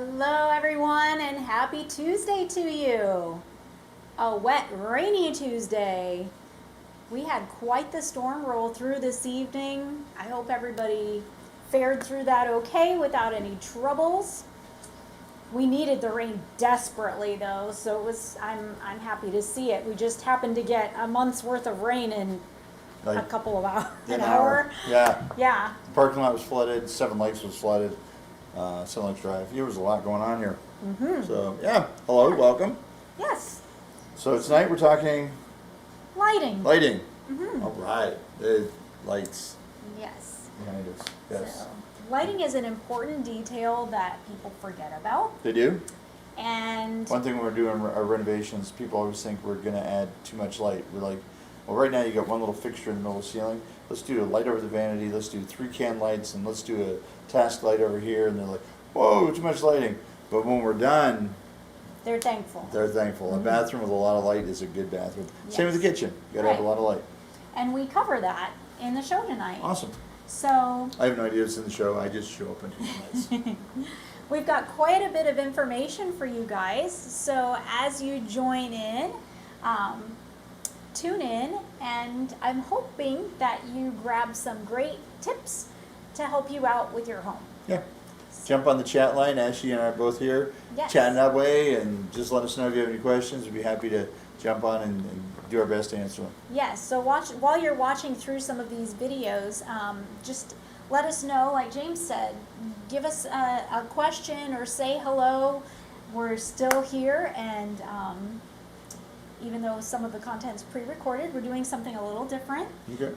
Hello everyone and happy Tuesday to you. A wet, rainy Tuesday. We had quite the storm roll through this evening. I hope everybody fared through that okay without any troubles. We needed the rain desperately though, so I'm happy to see it. We just happened to get a month's worth of rain in a couple of hours. An hour. Yeah. Yeah. The parking lot was flooded. Seven Lakes was flooded. Seven Lakes Drive. There was a lot going on here. Mm-hmm. So yeah. Hello. Welcome. Yes. So tonight we're talking lighting. Lighting. Mm-hmm. All right. The lights Yes. behind us. Yes. So, lighting is an important detail that people forget about. They do. And One thing when we're doing our renovations, people always think we're going to add too much light. We're like, well, right now you got one little fixture in the middle of the ceiling. Let's do a light over the vanity. Let's do 3 can lights, and let's do a task light over here. And they're like, whoa, too much lighting. But when we're done, they're thankful. they're thankful. Mm-hmm. A bathroom with a lot of light is a good bathroom. Yes. Same with the kitchen. You got to have a lot of light. And we cover that in the show tonight. Awesome. So I have no idea what's in the show. I just show up and do the lights. we've got quite a bit of information for you guys. So as you join in, tune in, and I'm hoping that you grab some great tips to help you out with your home. Yeah. Jump on the chat line. Ashley and I are both here, Yes. chatting that way, and just let us know if you have any questions. We'd be happy to jump on and do our best to answer them. Yes, so while you're watching through some of these videos, just let us know, like James said, give us a question or say hello. We're still here, and even though some of the content's pre-recorded, we're doing something a little different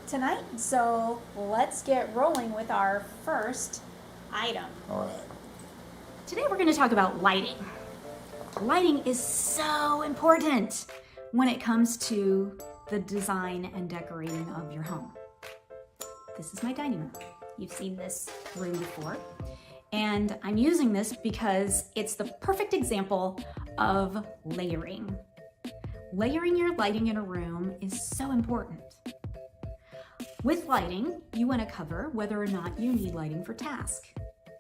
tonight. So let's get rolling with our first item. All right. Today we're going to talk about lighting. Lighting is so important when it comes to the design and decorating of your home. This is my dining room. You've seen this room before. And I'm using this because it's the perfect example of layering. Layering your lighting in a room is so important. With lighting, you want to cover whether or not you need lighting for task.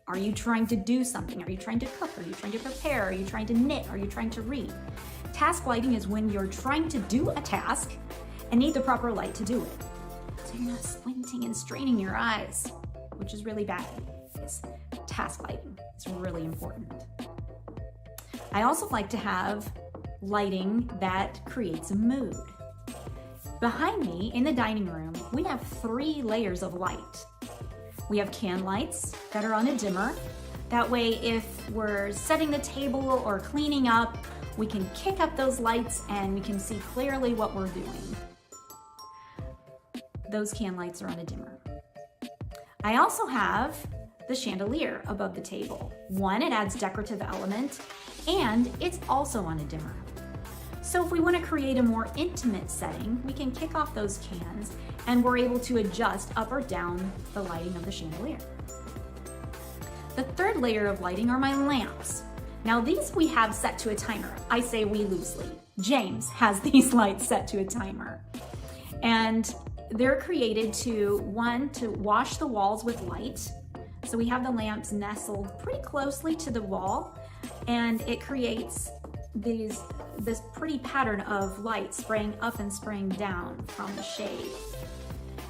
Are you trying to do something? Are you trying to cook? Are you trying to prepare? Are you trying to knit? Are you trying to read? Task lighting is when you're trying to do a task and need the proper light to do it. So you're not squinting and straining your eyes, which is really bad. It's task lighting. It's really important. I also like to have lighting that creates a mood. Behind me in the dining room, we have 3 layers of light. We have can lights that are on a dimmer. That way, if we're setting the table or cleaning up, we can kick up those lights and we can see clearly what we're doing. Those can lights are on a dimmer. I also have the chandelier above the table. One, it adds decorative element, and it's also on a dimmer. So if we want to create a more intimate setting, we can kick off those cans and we're able to adjust up or down the lighting of the chandelier. The third layer of lighting are my lamps. Now these we have set to a timer. I say we loosely. James has these lights set to a timer. And they're created to wash the walls with light. So we have the lamps nestled pretty closely to the wall, and it creates this pretty pattern of light spraying up and spraying down from the shade.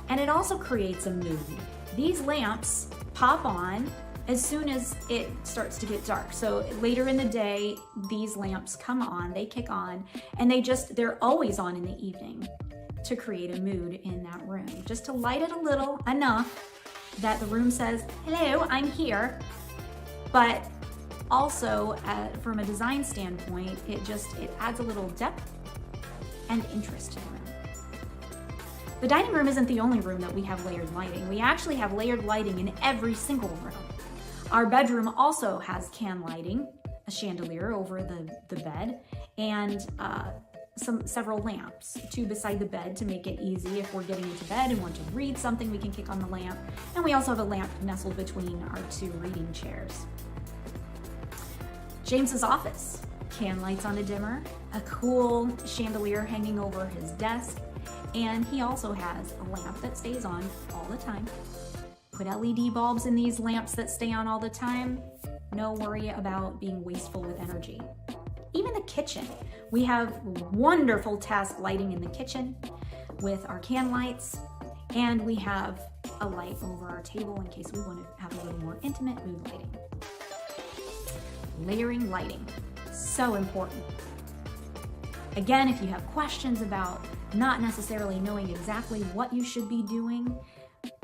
And it also creates a mood. These lamps pop on as soon as it starts to get dark. So later in the day, these lamps come on, they kick on, and they're always on in the evening to create a mood in that room. Just to light it a little, enough that the room says, hello, I'm here. But also, from a design standpoint, it adds a little depth and interest to the room. The dining room isn't the only room that we have layered lighting. We actually have layered lighting in every single room. Our bedroom also has can lighting, a chandelier over the bed, and several lamps, 2 beside the bed to make it easy if we're getting into bed and want to read something, we can kick on the lamp. And we also have a lamp nestled between our 2 reading chairs. James's office, can lights on a dimmer, a cool chandelier hanging over his desk, and he also has a lamp that stays on all the time. Put LED bulbs in these lamps that stay on all the time. No worry about being wasteful with energy. Even the kitchen. We have wonderful task lighting in the kitchen with our can lights, and we have a light over our table in case we want to have a little more intimate mood lighting. Layering lighting, so important. Again, if you have questions about not necessarily knowing exactly what you should be doing,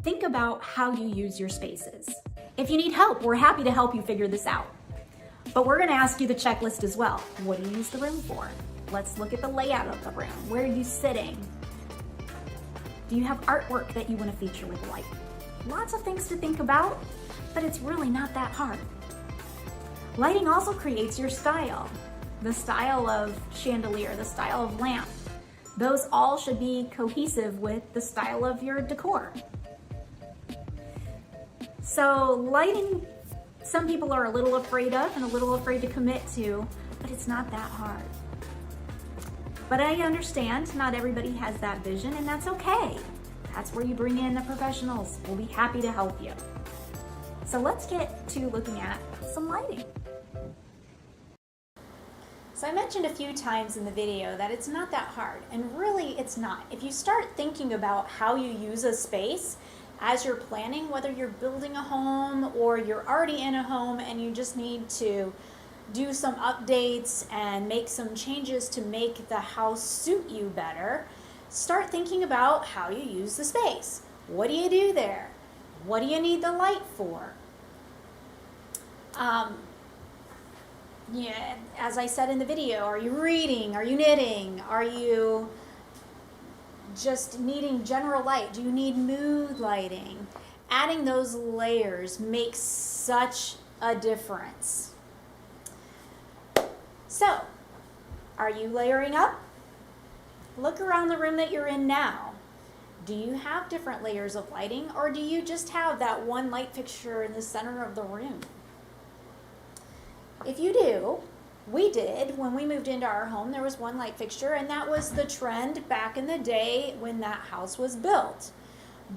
think about how you use your spaces. If you need help, we're happy to help you figure this out. But we're going to ask you the checklist as well. What do you use the room for? Let's look at the layout of the room. Where are you sitting? Do you have artwork that you want to feature with light? Lots of things to think about, but it's really not that hard. Lighting also creates your style. The style of chandelier, the style of lamp. Those all should be cohesive with the style of your decor. So lighting, some people are a little afraid of and a little afraid to commit to, but it's not that hard. But I understand not everybody has that vision, and that's okay. That's where you bring in the professionals. We'll be happy to help you. So let's get to looking at some lighting. So I mentioned a few times in the video that it's not that hard, and really it's not. If you start thinking about how you use a space as you're planning, whether you're building a home or you're already in a home and you just need to do some updates and make some changes to make the house suit you better, start thinking about how you use the space. What do you do there? What do you need the light for? Yeah, as I said in the video, are you reading? Are you knitting? Are you just needing general light? Do you need mood lighting? Adding those layers makes such a difference. So, are you layering up? Look around the room that you're in now. Do you have different layers of lighting, or do you just have that one light fixture in the center of the room? If you do, we did, when we moved into our home, there was one light fixture, and that was the trend back in the day when that house was built.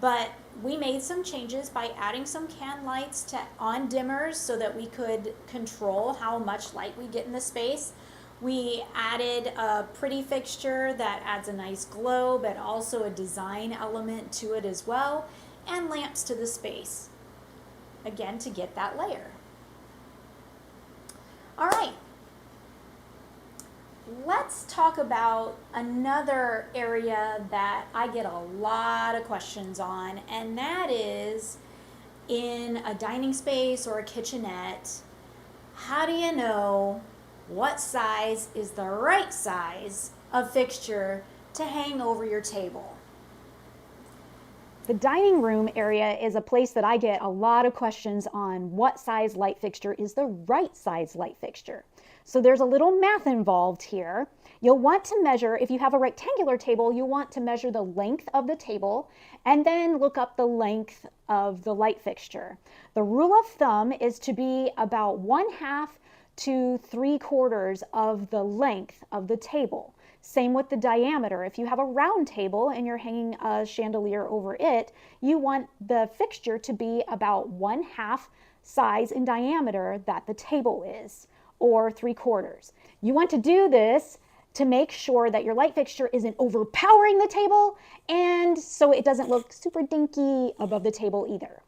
But we made some changes by adding some can lights on dimmers so that we could control how much light we get in the space. We added a pretty fixture that adds a nice glow, but also a design element to it as well, and lamps to the space, again, to get that layer. All right, let's talk about another area that I get a lot of questions on, and that is in a dining space or a kitchenette. How do you know what size is the right size of fixture to hang over your table? The dining room area is a place that I get a lot of questions on what size light fixture is the right size light fixture. So there's a little math involved here. You'll want to measure, if you have a rectangular table, you'll want to measure the length of the table and then look up the length of the light fixture. The rule of thumb is to be about 1/2 to 3/4 of the length of the table. Same with the diameter. If you have a round table and you're hanging a chandelier over it, you want the fixture to be about 1/2 size in diameter that the table is, or 3/4. You want to do this to make sure that your light fixture isn't overpowering the table, and so it doesn't look super dinky above the table either.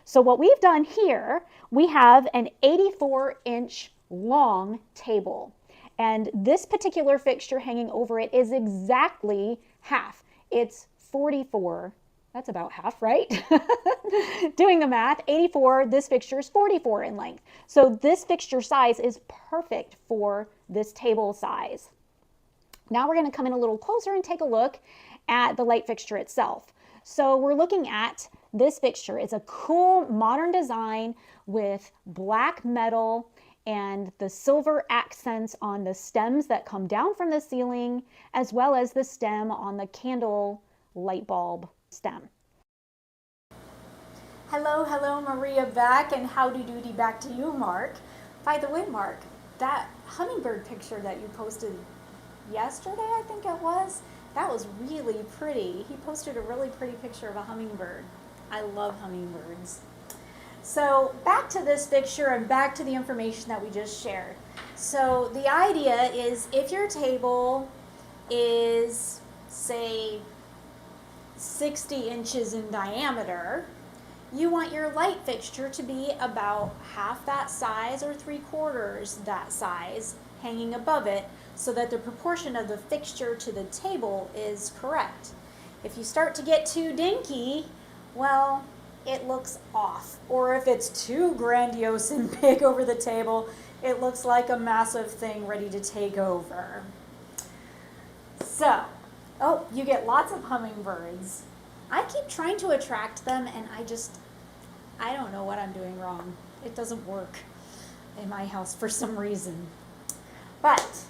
So what we've done here, we have an 84-inch long table. And this particular fixture hanging over it is exactly half. It's 44. That's about half, right? Doing the math, 84, this fixture is 44 in length. So this fixture size is perfect for this table size. Now we're going to come in a little closer and take a look at the light fixture itself. So we're looking at this fixture. It's a cool modern design with black metal and the silver accents on the stems that come down from the ceiling, as well as the stem on the candle light bulb stem. Hello, Maria back, and howdy doody back to you, Mark. By the way, Mark, that hummingbird picture that you posted yesterday, I think it was, that was really pretty. He posted a really pretty picture of a hummingbird. I love hummingbirds. So back to this fixture and back to the information that we just shared. So the idea is if your table is, say, 60 inches in diameter, you want your light fixture to be about half that size or 3/4 that size hanging above it so that the proportion of the fixture to the table is correct. If you start to get too dinky, well, it looks off. Or if it's too grandiose and big over the table, it looks like a massive thing ready to take over. So, oh, you get lots of hummingbirds. I keep trying to attract them and I don't know what I'm doing wrong. It doesn't work in my house for some reason. But,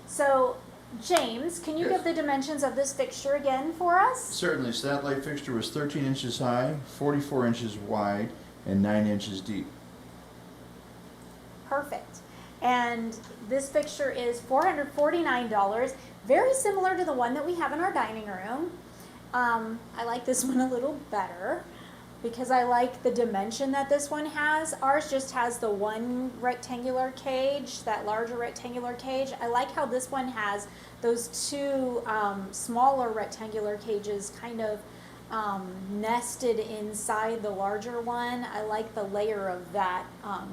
so James, can you Yes. give the dimensions of this fixture again for us? Certainly. So that light fixture was 13 inches high, 44 inches wide, and 9 inches deep. Perfect. And this fixture is $449, very similar to the one that we have in our dining room. I like this one a little better because I like the dimension that this one has. Ours just has the one rectangular cage, that larger rectangular cage. I like how this one has those two smaller rectangular cages kind of nested inside the larger one. I like the layer of that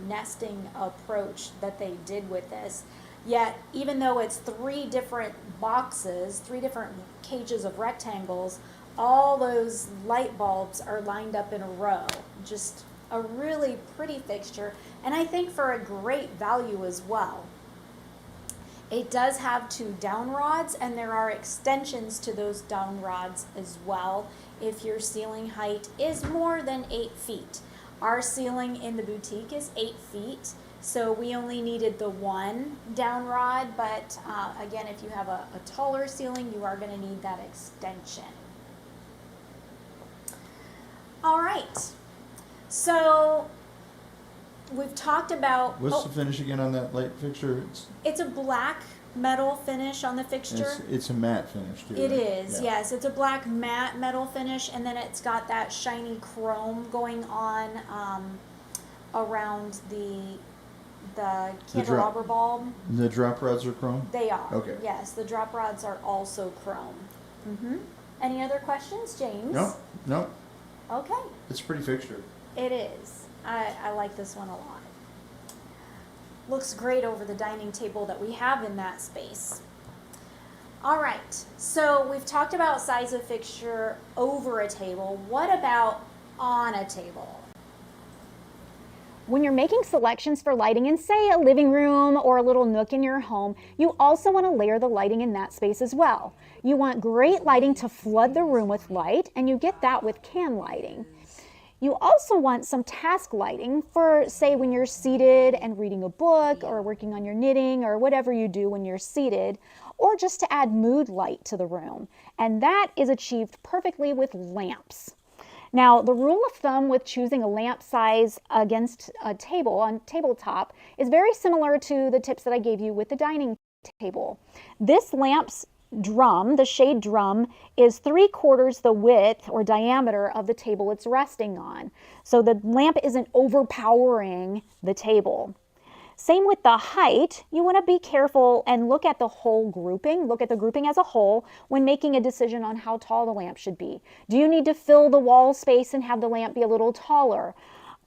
nesting approach that they did with this. Yet, even though it's 3 different boxes, 3 different cages of rectangles, all those light bulbs are lined up in a row. Just a really pretty fixture, and I think for a great value as well. It does have 2 down rods, and there are extensions to those down rods as well if your ceiling height is more than 8 feet. Our ceiling in the boutique is 8 feet, so we only needed the 1 down rod, but again, if you have a taller ceiling, you are going to need that extension. All right, so we've talked about... What's the finish again on that light fixture? It's a black metal finish on the fixture. It's a matte finish too. It right? is, Yeah. yes. It's a black matte metal finish, and then it's got that shiny chrome going on around the candelabra bulb. The drop rods are chrome? They are. Okay. Yes, the drop rods are also chrome. Any other questions, James? No. Okay. It's a pretty fixture. It is. I like this one a lot. Looks great over the dining table that we have in that space. All right, so we've talked about size of fixture over a table. What about on a table? When you're making selections for lighting in, say, a living room or a little nook in your home, you also want to layer the lighting in that space as well. You want great lighting to flood the room with light, and you get that with can lighting. You also want some task lighting for, say, when you're seated and reading a book or working on your knitting or whatever you do when you're seated, or just to add mood light to the room. And that is achieved perfectly with lamps. Now, the rule of thumb with choosing a lamp size against a table on tabletop is very similar to the tips that I gave you with the dining table. This lamp's drum, the shade drum, is 3/4 the width or diameter of the table it's resting on. So the lamp isn't overpowering the table. Same with the height. You want to be careful and look at the whole grouping, look at the grouping as a whole when making a decision on how tall the lamp should be. Do you need to fill the wall space and have the lamp be a little taller?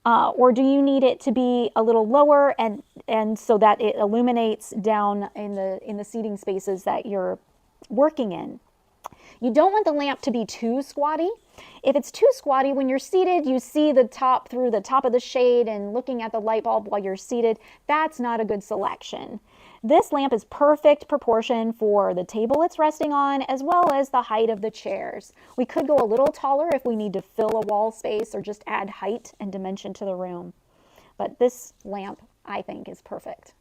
Or do you need it to be a little lower and so that it illuminates down in the seating spaces that you're working in? You don't want the lamp to be too squatty. If it's too squatty, when you're seated, you see the top through the top of the shade and looking at the light bulb while you're seated. That's not a good selection. This lamp is perfect proportion for the table it's resting on as well as the height of the chairs. We could go a little taller if we need to fill a wall space or just add height and dimension to the room. But this lamp, I think, is perfect.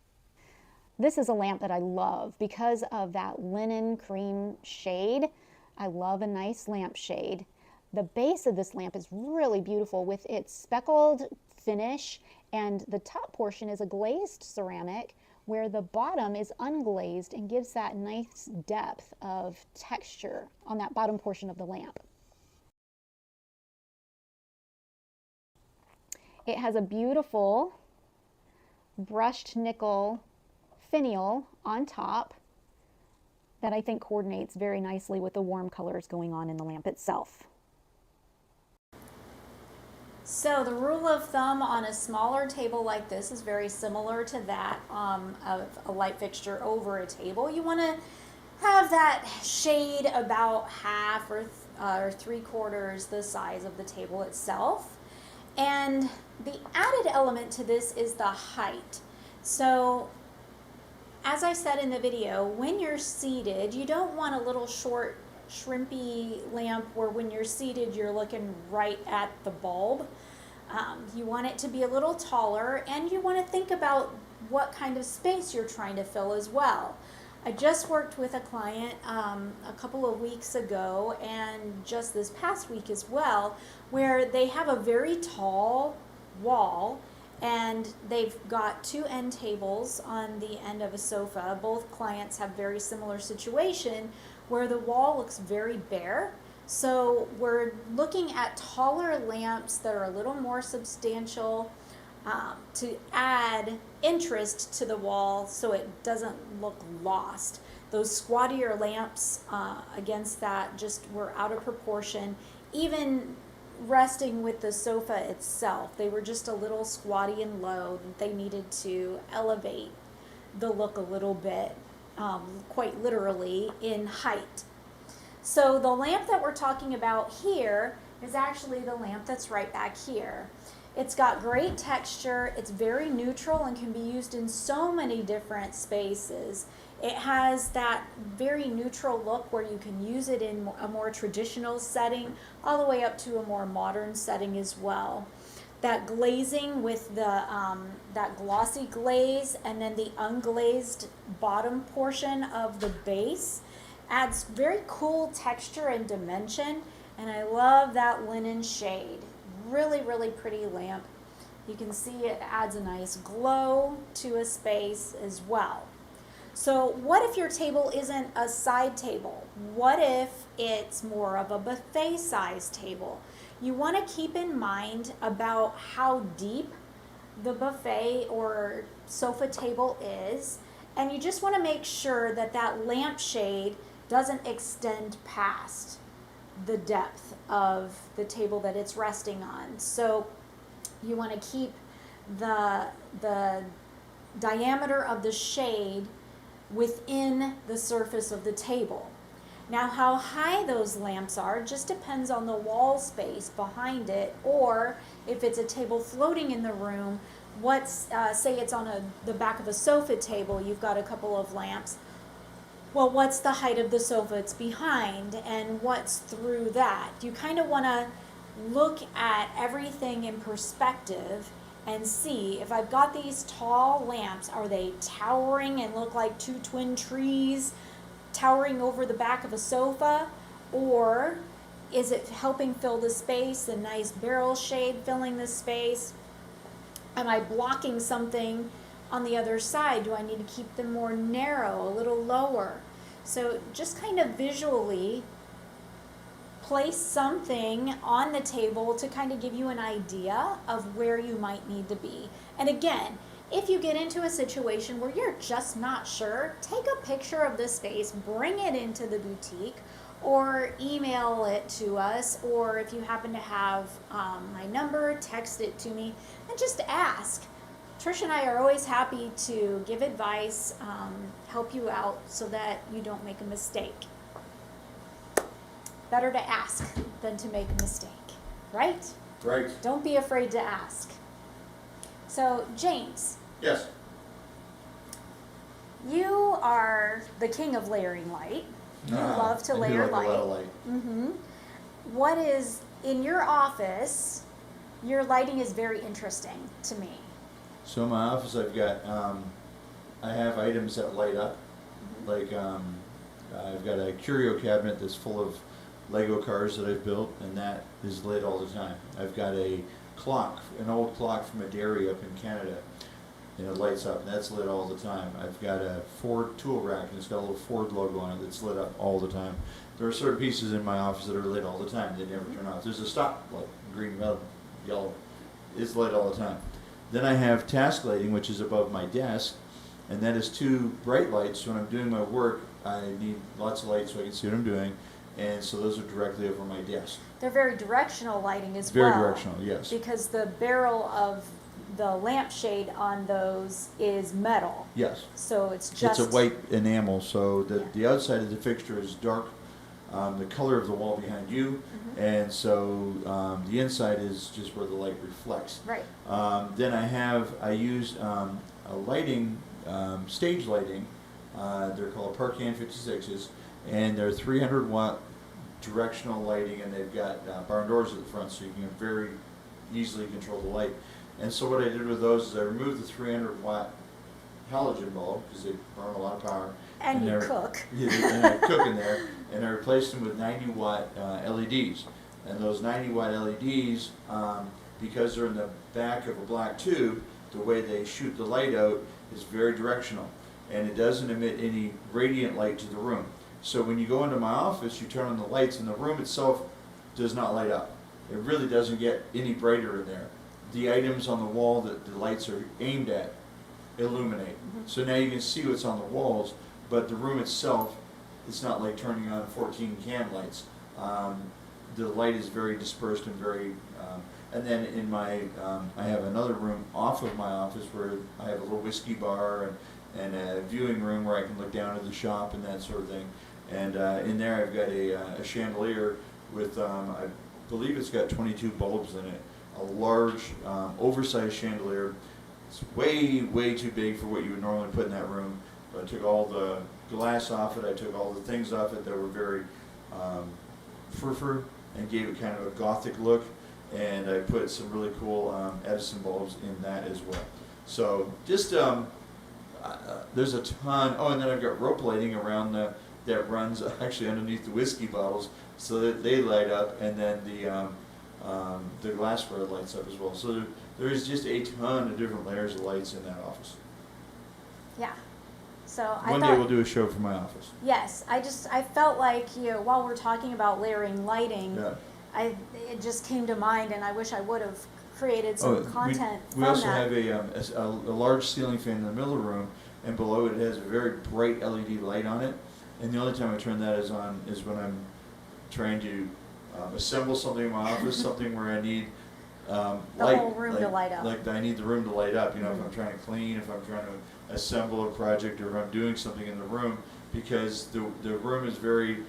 This is a lamp that I love because of that linen cream shade. I love a nice lamp shade. The base of this lamp is really beautiful with its speckled finish, and the top portion is a glazed ceramic where the bottom is unglazed and gives that nice depth of texture on that bottom portion of the lamp. It has a beautiful brushed nickel finial on top that I think coordinates very nicely with the warm colors going on in the lamp itself. So the rule of thumb on a smaller table like this is very similar to that of a light fixture over a table. You want to have that shade about half or 3/4 the size of the table itself. And the added element to this is the height. So as I said in the video, when you're seated, you don't want a little short shrimpy lamp where when you're seated you're looking right at the bulb. You want it to be a little taller, and you want to think about what kind of space you're trying to fill as well. I just worked with a client a couple of weeks ago, and just this past week as well, where they have a very tall wall and they've got 2 end tables on the end of a sofa. Both clients have very similar situation where the wall looks very bare. So we're looking at taller lamps that are a little more substantial to add interest to the wall so it doesn't look lost. Those squattier lamps against that just were out of proportion. Even resting with the sofa itself, they were just a little squatty and low. They needed to elevate the look a little bit, quite literally, in height. So the lamp that we're talking about here is actually the lamp that's right back here. It's got great texture, it's very neutral and can be used in so many different spaces. It has that very neutral look where you can use it in a more traditional setting all the way up to a more modern setting as well. That glazing with the that glossy glaze and then the unglazed bottom portion of the base adds very cool texture and dimension, and I love that linen shade. Really, really pretty lamp. You can see it adds a nice glow to a space as well. So what if your table isn't a side table? What if it's more of a buffet size table? You want to keep in mind about how deep the buffet or sofa table is, and you just want to make sure that that lampshade doesn't extend past the depth of the table that it's resting on. So you want to keep the diameter of the shade within the surface of the table. Now how high those lamps are just depends on the wall space behind it, or if it's a table floating in the room, say it's on the back of a sofa table, you've got a couple of lamps. Well, what's the height of the sofa it's behind and what's through that? You kind of want to look at everything in perspective and see if I've got these tall lamps, are they towering and look like 2 twin trees towering over the back of a sofa, or is it helping fill the space, a nice barrel shade filling the space? Am I blocking something on the other side? Do I need to keep them more narrow, a little lower? So just kind of visually place something on the table to kind of give you an idea of where you might need to be. And again, if you get into a situation where you're just not sure, take a picture of the space, bring it into the boutique, or email it to us, or if you happen to have my number, text it to me and just ask. Trish and I are always happy to give advice, help you out so that you don't make a mistake. Better to ask than to make a mistake, right? Right. Don't be afraid to ask. So, James. Yes. You are the king of layering light. You love to layer I do like light. a lot of light. Mm-hmm. What is, in your office, your lighting is very interesting to me. So in my office, I've got, I have items that light up. Mm-hmm. Like, I've got a curio cabinet that's full of Lego cars that I've built, and that is lit all the time. I've got a clock, an old clock from a dairy up in Canada, and it lights up, and that's lit all the time. I've got a Ford tool rack, and it's got a little Ford logo on it that's lit up all the time. There are certain pieces in my office that are lit all the time. They never turn off. There's a stop light, green, yellow. it's lit all the time. Then I have task lighting, which is above my desk, and that is 2 bright lights. So when I'm doing my work, I need lots of light so I can see what I'm doing, and so those are directly over my desk. They're very directional lighting as Very well. directional, yes. Because the barrel of the lampshade on those is metal. Yes. So it's just... It's a white enamel, so Yeah. the outside of the fixture is dark, the color of the wall behind you, and so the inside is just where the light reflects. Right. Then I used a lighting, stage lighting. They're called Parcan 56s, and they're 300-watt directional lighting, and they've got barn doors at the front, so you can very easily control the light. And so what I did with those is I removed the 300-watt halogen bulb because they burn a lot of power. And you they're- cook. Yeah, and I cook in there, and I replaced them with 90-watt LEDs. And those 90-watt LEDs, because they're in the back of a black tube, the way they shoot the light out is very directional, and it doesn't emit any radiant light to the room. So when you go into my office, you turn on the lights, and the room itself does not light up. It really doesn't get any brighter in there. The items on the wall that the lights are aimed at illuminate. So now you can see what's on the walls, but the room itself, it's not like turning on 14 can lights. The light is very dispersed and very, and then in my, I have another room off of my office where I have a little whiskey bar and a viewing room where I can look down at the shop and that sort of thing. And in there I've got a chandelier with, I believe it's got 22 bulbs in it. A large, oversized chandelier. It's way, way too big for what you would normally put in that room. But I took all the glass off it, I took all the things off it that were very fur and gave it kind of a gothic look. And I put some really cool Edison bulbs in that as well. So just, there's a ton. Oh, and then I've got rope lighting around that runs actually underneath the whiskey bottles so that they light up, and then the glassware lights up as well. So there is just a ton of different layers of lights in that office. Yeah. So One day we'll do a show for my office. Yes, I felt like, while we're talking about layering lighting, Yeah. it just came to mind, and I wish I would have created some content we from also that. have a large ceiling fan in the middle of the room, and below it has a very bright LED light on it. And the only time I turn that on is when I'm trying to assemble something in my office, something where I need The light, whole room to light up. Like I need the room to light up. If I'm trying to clean, if I'm trying to assemble a project, or if I'm doing something in the room, because the room is very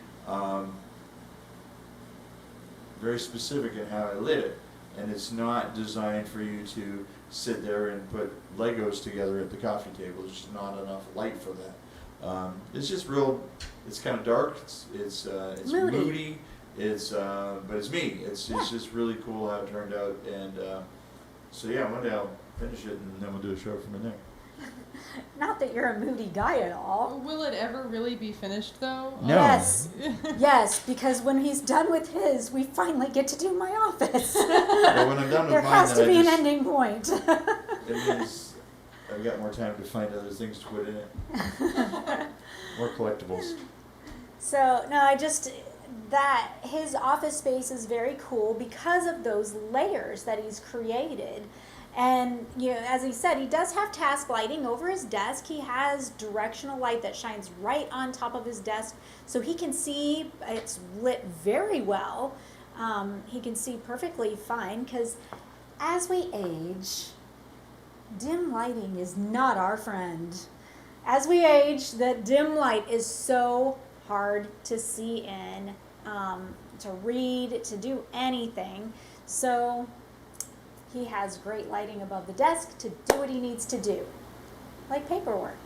very specific in how I lit it, and it's not designed for you to sit there and put Legos together at the coffee table. There's just not enough light for that. It's just real. It's kind of dark. It's moody. But it's me. It's just really cool how it turned out, and so yeah, one day I'll finish it, and then we'll do a show from in there. Not that you're a moody guy at all. Will it ever really be finished though? No. Yes, yes, because when he's done with his, we finally get to do my office. But when I'm done with There mine, has to then be I an just, ending point. it means I've got more time to find other things to put in it. More collectibles. So, no, that his office space is very cool because of those layers that he's created. And, as he said, he does have task lighting over his desk. He has directional light that shines right on top of his desk, so he can see. It's lit very well. He can see perfectly fine, because as we age, dim lighting is not our friend. As we age, the dim light is so hard to see in, to read, to do anything. So he has great lighting above the desk to do what he needs to do, like paperwork.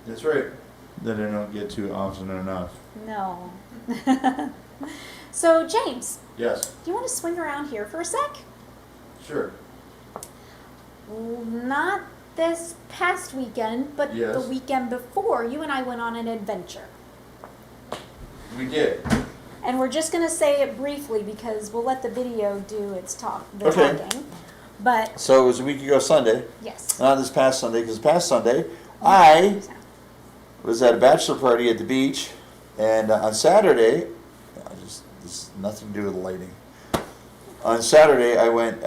That's right. That I don't get to often enough. No. So, James, Yes. do you want to swing around here for a sec? Sure. Not this past weekend, but Yes. the weekend before, you and I went on an adventure. We did. And we're just going to say it briefly because we'll let the video do its talking. But, So it was a week ago Sunday. yes. Not this past Sunday, because past Sunday I was at a bachelor party at the beach, and on Saturday, this nothing to do with lighting. On Saturday, I went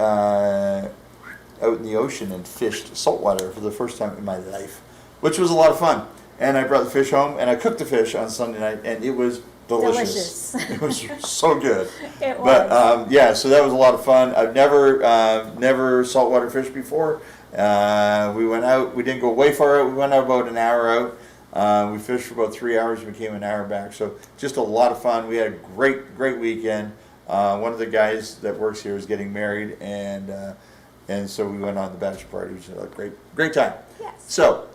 out in the ocean and fished saltwater for the first time in my life, which was a lot of fun. And I brought the fish home, and I cooked the fish on Sunday night, and it was delicious. It was so good. It was. But yeah, so that was a lot of fun. I've never saltwater fished before. We went out. We didn't go way far out. We went out about an hour out. We fished for about 3 hours and we came an hour back. So just a lot of fun. We had a great weekend. One of the guys that works here is getting married, and so we went on the bachelor party, which was a great time. Yes. So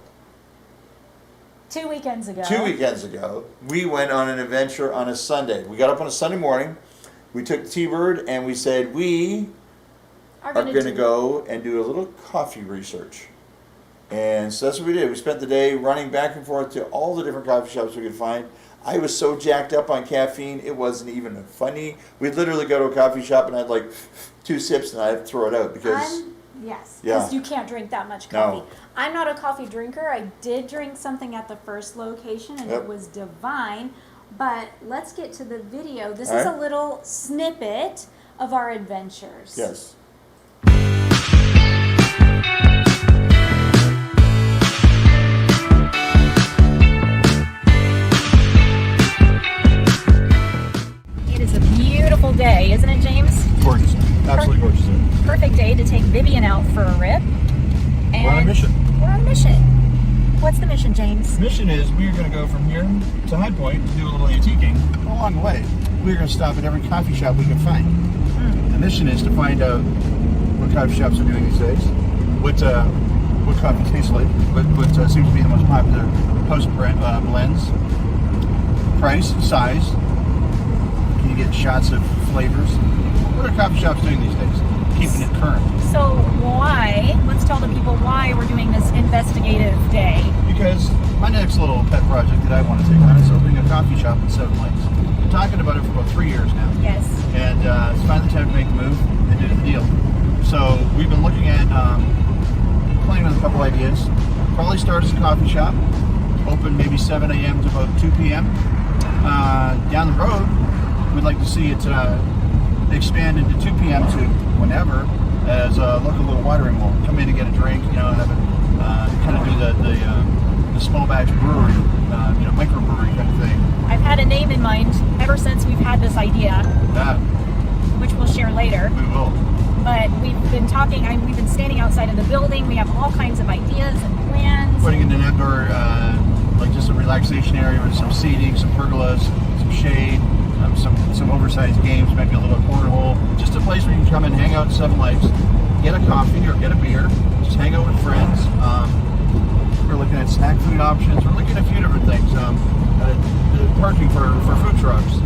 2 weekends ago. 2 weekends ago, we went on an adventure on a Sunday. We got up on a Sunday morning. We took the T-Bird and we said we are going to go and do a little coffee research. And so that's what we did. We spent the day running back and forth to all the different coffee shops we could find. I was so jacked up on caffeine, it wasn't even funny. We'd literally go to a coffee shop and I'd like 2 sips and I'd throw it out because... Yes, Yeah. because you can't drink that much coffee. No. I'm not a coffee drinker. I did drink something at the first location, and Yep. it was divine. But let's get to the video. This All is right. a little snippet of our adventures. Yes. It is a beautiful day, isn't it, James? Gorgeous. Absolutely gorgeous. Perfect day to take Vivian out for a rip. And We're on a mission. We're on a mission. What's the mission, James? The mission is we're going to go from here to High Point to do a little antiquing. Along the way, we're going to stop at every coffee shop we can find. The mission is to find out what coffee shops are doing these days, what coffee tastes like, what seems to be the most popular blends, price, size. Can you get shots of flavors? What are coffee shops doing these days? Keeping it current. So let's tell the people why we're doing this investigative day. Because my next little pet project that I want to take on is opening a coffee shop in Seven Lakes. Been talking about it for about 3 years now. Yes. And it's finally time to make the move and do the deal. So we've been looking at playing with a couple ideas. Probably start as a coffee shop, open maybe 7 a.m. to about 2 p.m. Down the road, we'd like to see it expand into 2 p.m. to whenever, as a local little watering hole. Come in and get a drink, have it, kind of do the small batch brewery, microbrewery kind of thing. I've had a name in mind ever since we've had this idea, which we'll share later. We will. But we've been talking, we've been standing outside of the building. We have all kinds of ideas and plans. Putting in an outdoor, like just a relaxation area with some seating, some pergolas, some shade, some oversized games, maybe a little cornhole. Just a place where you can come and hang out in Seven Lakes, get a coffee or get a beer, just hang out with friends. We're looking at snack food options. We're looking at a few different things. Parking for food trucks.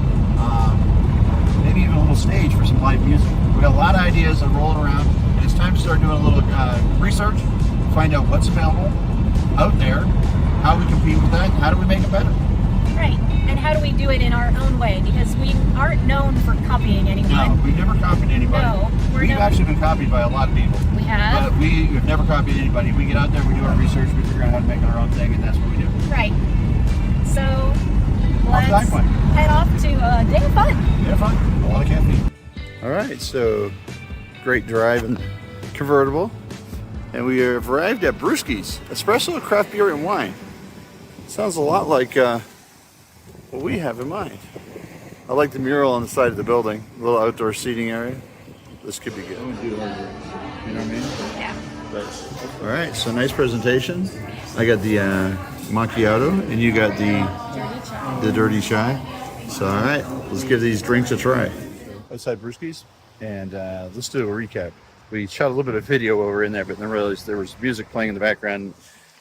Maybe even a little stage for some live music. We got a lot of ideas that are rolling around, and it's time to start doing a little research, find out what's available out there, how we compete with that, and how do we make it better. Right. And how do we do it in our own way? Because we aren't known for copying anyone. No, we've never copied anybody. No, we've actually been copied by a lot of people. We have. But we've never copied anybody. We get out there, we do our research, we figure out how to make our own thing, and that's what we do. Right. So Off to High let's Point. head off to a day of fun. Yeah, fun. A lot of caffeine. All right, so great drive in convertible. And we have arrived at Brewski's, espresso, craft beer, and wine. Sounds a lot like what we have in mind. I like the mural on the side of the building, a little outdoor seating area. This could be good. You know what I mean? Yeah. All right, so nice presentation. I got the macchiato, and you got the dirty chai. So, all right, let's give these drinks a try. Outside Brewski's, and let's do a recap. We shot a little bit of video over in there, but then realized there was music playing in the background.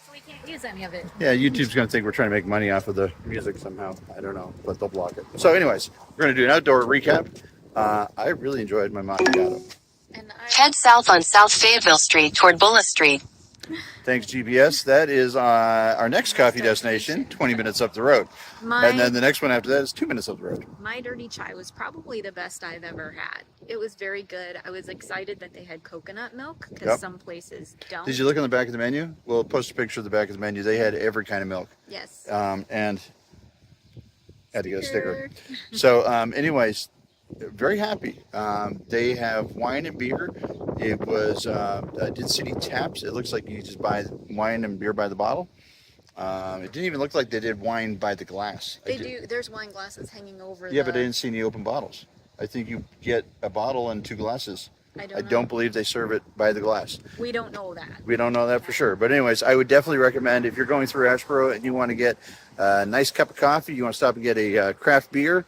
So we can't use any of it. Yeah, YouTube's going to think we're trying to make money off of the music somehow. I don't know, but they'll block it. So anyways, we're going to do an outdoor recap. I really enjoyed my macchiato. Head south on South Fayetteville Street toward Bullis Street. Thanks, GBS. That is our next coffee destination, 20 minutes up the road. And then the next one after that is 2 minutes up the road. My dirty chai was probably the best I've ever had. It was very good. I was excited that they had coconut milk because Yep. some places don't. Did you look on the back of the menu? We'll post a picture of the back of the menu. They had every kind of milk. Yes. And had to get a sticker. So anyways, very happy. They have wine and beer. It was Did City Taps. It looks like you just buy wine and beer by the bottle. It didn't even look like they did wine by the glass. They do. There's wine glasses hanging over. Yeah, but I didn't see any open bottles. I think you get a bottle and 2 glasses. I don't believe they serve it by the glass. We don't know that. We don't know that for sure. But anyways, I would definitely recommend if you're going through Ashboro and you want to get a nice cup of coffee, you want to stop and get a craft beer,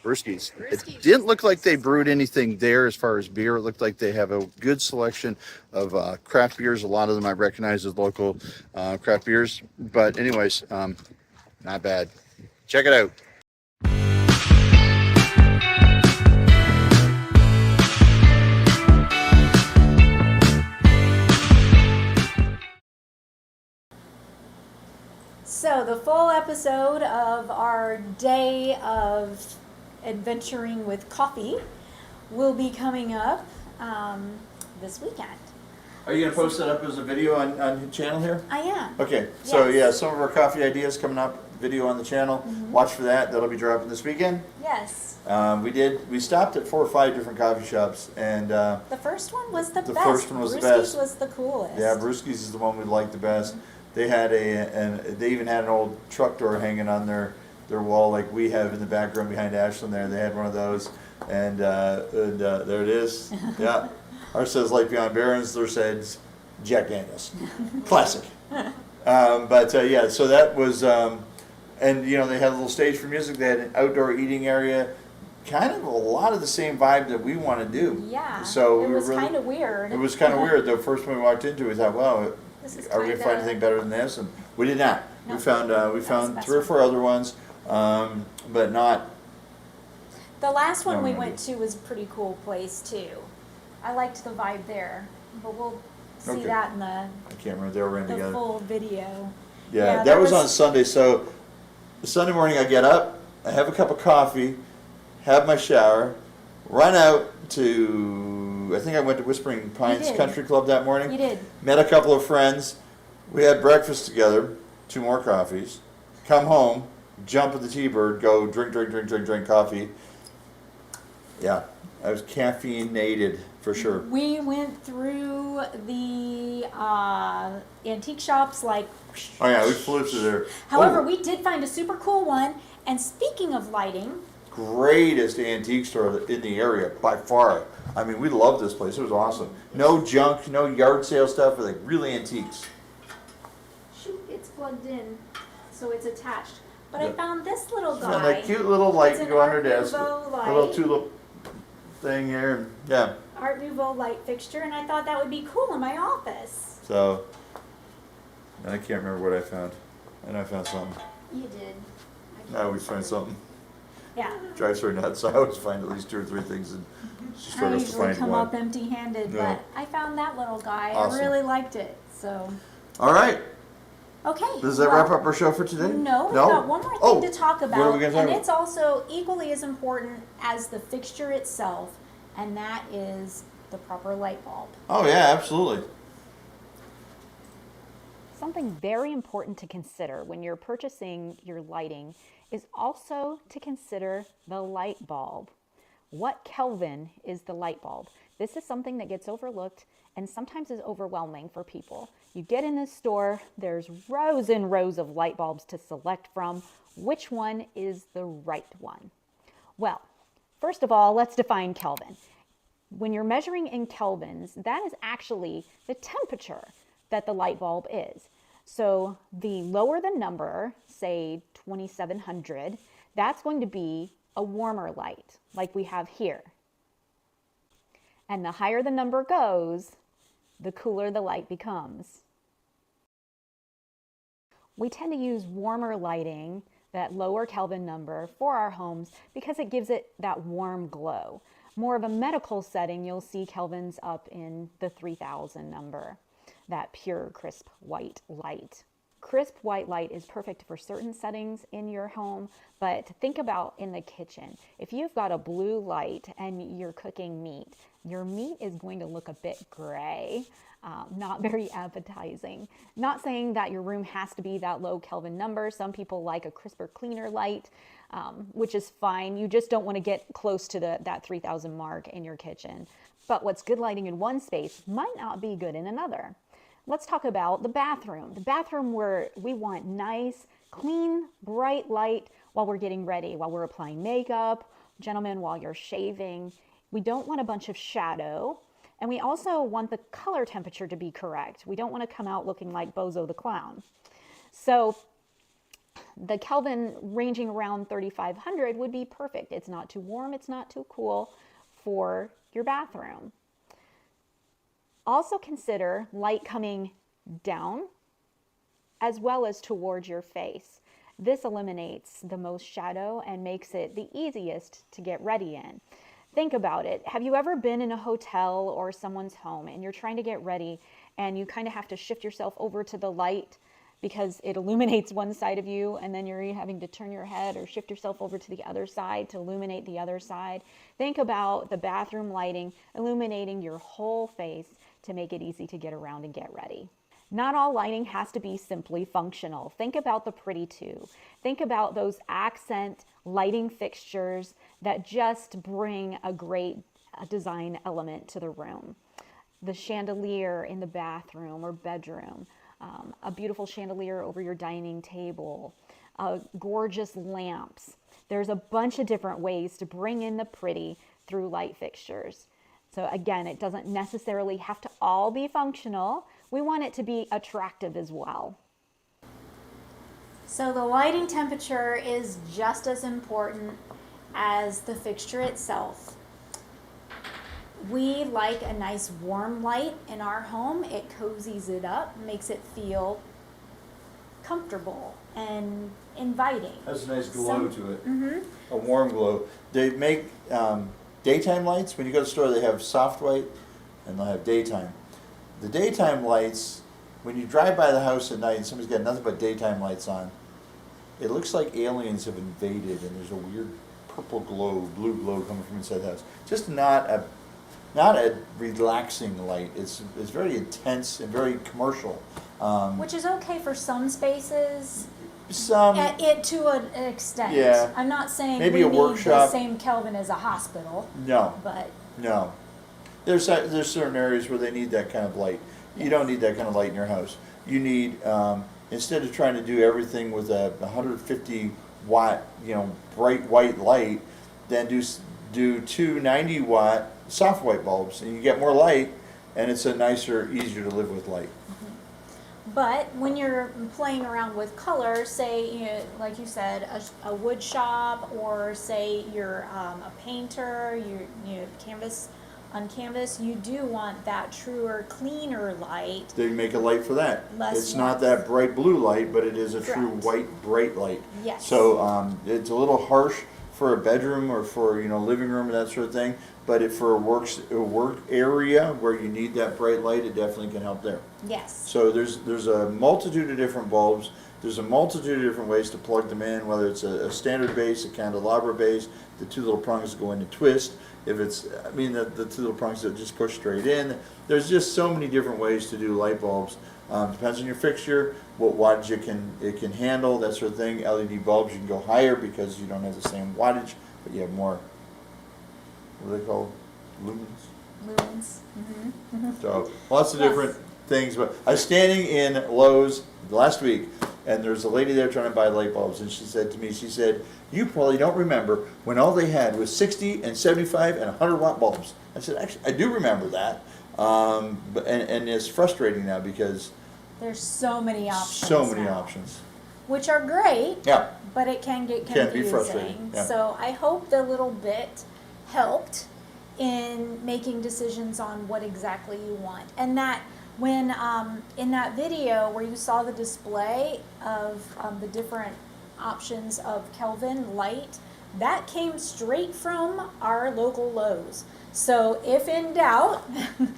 Brewski's. It didn't look like they brewed anything there as far as beer. It looked like they have a good selection of craft beers. A lot of them I recognize as local craft beers. But anyways, not bad. Check it out. So the full episode of our day of adventuring with coffee will be coming up this weekend. Are you going to post that up as a video on your channel here? I am. Okay, so Yes. yeah, some of our coffee ideas coming up, video on the channel. Watch for that. That'll be dropping this weekend. Yes. We stopped at 4 or 5 different coffee shops, and The first one was the best. first one was the Brewski's best. was the coolest. yeah, Brewski's is the one we liked the best. They had they even had an old truck door hanging on their wall like we have in the background behind Ashland there. They had one of those, and there it is. Yeah, ours says Light Beyond Barrons. Theirs says Jack Daniels, classic. Yeah, so that was, and you know they had a little stage for music. They had an outdoor eating area, kind of a lot of the same vibe that we want to do. Yeah. So it we was were really, kind of weird. It was kind of weird. The first one we walked into, we thought, well, This is are we gonna kinda- find anything better than this? And we did not. No. We found was the best 3 or one. 4 other ones, but not. The last one No, we no, went to was a pretty cool place too. I liked the vibe there, but we'll see Okay. that in I can't remember. They all ran the together. full video. Yeah, yeah, that there was was- on Sunday. So Sunday morning, I get up, I have a cup of coffee, have my shower, run out to. I think I went to Whispering Pines did. Country Club that morning. You did. Met a couple of friends. We had breakfast together, 2 more coffees. Come home, jump at the T-Bird, go drink coffee. Yeah, I was caffeinated for sure. We went through the antique shops like. Oh yeah, we flew through there. However, Oh, we did find a super cool one. And speaking of lighting, greatest antique store in the area by far. I mean, we loved this place. It was awesome. No junk, no yard sale stuff, like really antiques. shoot, it's plugged in, so it's attached. But I Yeah. found this little Found guy. that cute little light It's to an go on her Art desk. Nouveau A little light. tulip thing here. Yeah. Art Nouveau light fixture, and I thought that would be cool in my office. So, I can't remember what I found. I know I found something. You did. I always find something. Yeah. Drives her nuts. I always find at least 2 or 3 things, and she I struggles to usually find come one. up empty-handed, Yeah. but I found that little guy. Awesome. I really liked it. So, All right. okay. Does that well, wrap up our show for today? No, we've got one more thing Oh, to talk about, What are we gonna talk and about? it's also equally as important as the fixture itself, and that is the proper light bulb. Oh yeah, absolutely. Something very important to consider when you're purchasing your lighting is also to consider the light bulb. What Kelvin is the light bulb? This is something that gets overlooked and sometimes is overwhelming for people. You get in this store, there's rows and rows of light bulbs to select from. Which one is the right one? Well, first of all, let's define Kelvin. When you're measuring in kelvins, that is actually the temperature that the light bulb is. So the lower the number, say 2700, that's going to be a warmer light, like we have here. And the higher the number goes, the cooler the light becomes. We tend to use warmer lighting, that lower Kelvin number, for our homes because it gives it that warm glow. More of a medical setting, you'll see kelvins up in the 3000 number, that pure, crisp white light. Crisp white light is perfect for certain settings in your home, but think about in the kitchen. If you've got a blue light and you're cooking meat, your meat is going to look a bit gray, not very appetizing. Not saying that your room has to be that low Kelvin number. Some people like a crisper, cleaner light. which is fine. You just don't want to get close to that 3,000 mark in your kitchen. But what's good lighting in one space might not be good in another. Let's talk about the bathroom. The bathroom where we want nice, clean, bright light while we're getting ready, while we're applying makeup, gentlemen, while you're shaving. We don't want a bunch of shadow. And we also want the color temperature to be correct. We don't want to come out looking like Bozo the Clown. So the Kelvin ranging around 3,500 would be perfect. It's not too warm, it's not too cool for your bathroom. Also consider light coming down as well as towards your face. This eliminates the most shadow and makes it the easiest to get ready in. Think about it. Have you ever been in a hotel or someone's home and you're trying to get ready and you kind of have to shift yourself over to the light because it illuminates one side of you, and then you're having to turn your head or shift yourself over to the other side to illuminate the other side? Think about the bathroom lighting illuminating your whole face to make it easy to get around and get ready. Not all lighting has to be simply functional. Think about the pretty too. Think about those accent lighting fixtures that just bring a great design element to the room. The chandelier in the bathroom or bedroom, a beautiful chandelier over your dining table, gorgeous lamps. There's a bunch of different ways to bring in the pretty through light fixtures. So again, it doesn't necessarily have to all be functional. We want it to be attractive as well. So the lighting temperature is just as important as the fixture itself. We like a nice warm light in our home. It cozies it up, makes it feel comfortable and inviting. Has a nice glow to it. A warm glow. They make daytime lights. When you go to the store, they have soft white and they'll have daytime. The daytime lights, when you drive by the house at night and somebody's got nothing but daytime lights on, it looks like aliens have invaded and there's a weird purple glow, blue glow coming from inside the house. Just not a relaxing light. It's very intense and very commercial. Which is okay for some spaces. It to an extent. Yeah. I'm not saying Maybe we a need workshop. the same Kelvin as a hospital. No. But No. There's certain areas where they need that kind of light. You don't need that kind of light in your house. You need, instead of trying to do everything with a 150 watt, bright white light, then do two 90 watt soft white bulbs, and you get more light, and it's a nicer, easier to live with light. But when you're playing around with color, say, like you said, a wood shop, or say you're a painter, you canvas on canvas, you do want that truer, cleaner light. They make a light for that. Less It's not warmth. that bright blue light, but it is a true Correct. white, bright light. Yes. So it's a little harsh for a bedroom or for living room and that sort of thing. But if for a work area where you need that bright light, it definitely can help there. Yes. So there's a multitude of different bulbs. There's a multitude of different ways to plug them in, whether it's a standard base, a candelabra base, the two little prongs that go in and twist. If it's, the two little prongs that just push straight in. There's just so many different ways to do light bulbs. Depends on your fixture, what wattage it can handle, that sort of thing. LED bulbs, you can go higher because you don't have the same wattage, but you have more, what are they called? Lumens? Lumens. So lots of Yes. different things. But I was standing in Lowe's last week, and there's a lady there trying to buy light bulbs, and she said to me, you probably don't remember when all they had was 60 and 75 and 100 watt bulbs. I said, actually, I do remember that. And it's frustrating now because There's so many options. so many now, options. which are great. Yeah. But it can get Can confusing. be frustrating, yeah. So I hope the little bit helped in making decisions on what exactly you want. And that when in that video where you saw the display of the different options of Kelvin light, that came straight from our local Lowe's. So if in doubt,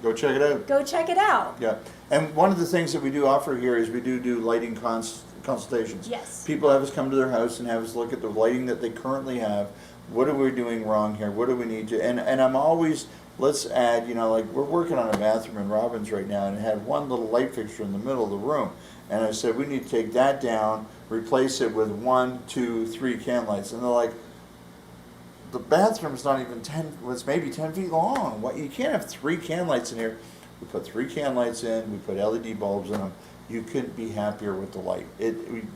Go check it out. go check it out. Yeah. And one of the things that we do offer here is we do lighting consultations. Yes. People have us come to their house and have us look at the lighting that they currently have. What are we doing wrong here? What do we need to, and I'm always, let's add, like we're working on a bathroom in Robbins right now, and it had one little light fixture in the middle of the room. And I said, we need to take that down, replace it with 1, 2, 3 can lights. And they're like, the bathroom's not even 10, it's maybe 10 feet long. What, you can't have 3 can lights in here. We put 3 can lights in, we put LED bulbs in them. You couldn't be happier with the light.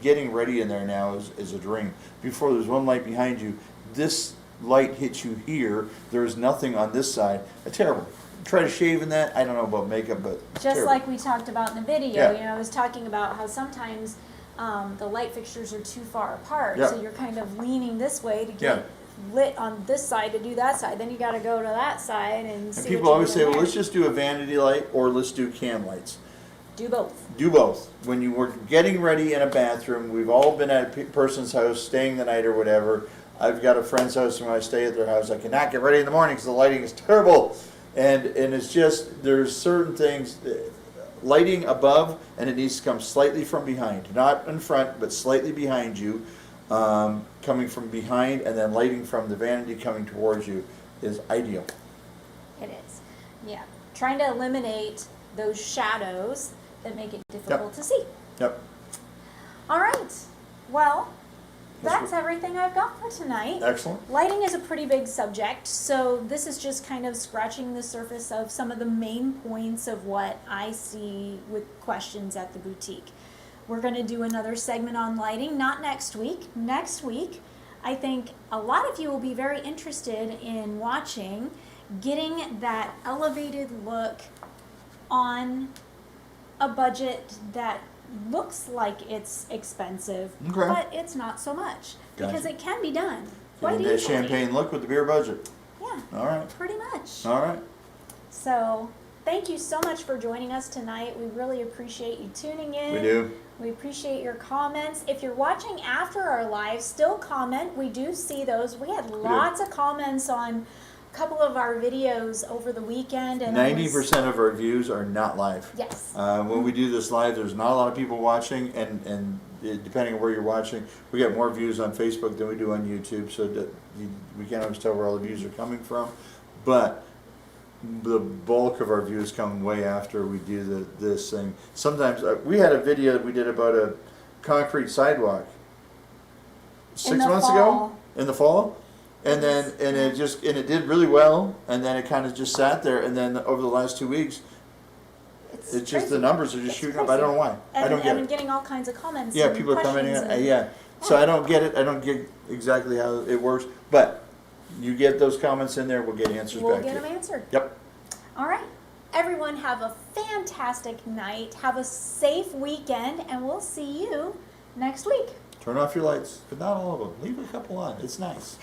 Getting ready in there now is a dream. Before, there's one light behind you. This light hits you here. There's nothing on this side. Terrible. Try to shave in that. I don't know about makeup, but Just terrible. like we talked about in the video, Yeah. you know, I was talking about how sometimes the light fixtures are too far apart, Yeah. so you're kind of leaning this way to Yeah. get lit on this side to do that side. Then you got to go to that side and And see people what always you're say, doing well, there. let's just do a vanity light or let's do can lights. Do both. Do both. When you were getting ready in a bathroom, we've all been at a person's house, staying the night or whatever. I've got a friend's house, and when I stay at their house, I cannot get ready in the morning because the lighting is terrible. And it's just, there's certain things, lighting above, and it needs to come slightly from behind. Not in front, but slightly behind you. Coming from behind, and then lighting from the vanity coming towards you is ideal. It is. Yeah. Trying to eliminate those shadows that make it difficult to see. Yep. All right. Well, That's that's everything I've got for tonight. Excellent. Lighting is a pretty big subject, so this is just kind of scratching the surface of some of the main points of what I see with questions at the boutique. We're going to do another segment on lighting, not next week. Next week, I think a lot of you will be very interested in watching getting that elevated look on a budget that looks like it's expensive, Okay. but it's not so much because Gotcha. it can be done quite Getting that easily. champagne look with the beer budget. Yeah, All right. pretty much. All right. So thank you so much for joining us tonight. We really appreciate you tuning in. We do. We appreciate your comments. If you're watching after our live, still comment. We do see those. We had lots of comments on a couple of our videos over the weekend. And I was- 90% of our views are not live. Yes. When we do this live, there's not a lot of people watching, and depending on where you're watching, we get more views on Facebook than we do on YouTube, so that we can't always tell where all the views are coming from. But the bulk of our views come way after we do this thing. Sometimes we had a video that we did about a concrete sidewalk In 6 the months fall. ago in the fall, and then it did really well, and then it kind of just sat there, and then over the last 2 weeks, it's just crazy. the numbers are just It's shooting up. I don't know why. And, I don't get and it. getting all kinds of comments. Yeah, and people are commenting. questions and- Yeah, so I don't get it. I don't get exactly how it works, but you get those comments in there, we'll get answers We'll back get to them you. answered. Yep. All right. Everyone have a fantastic night. Have a safe weekend, and we'll see you next week. Turn off your lights, but not all of them. Leave a couple on. It's nice.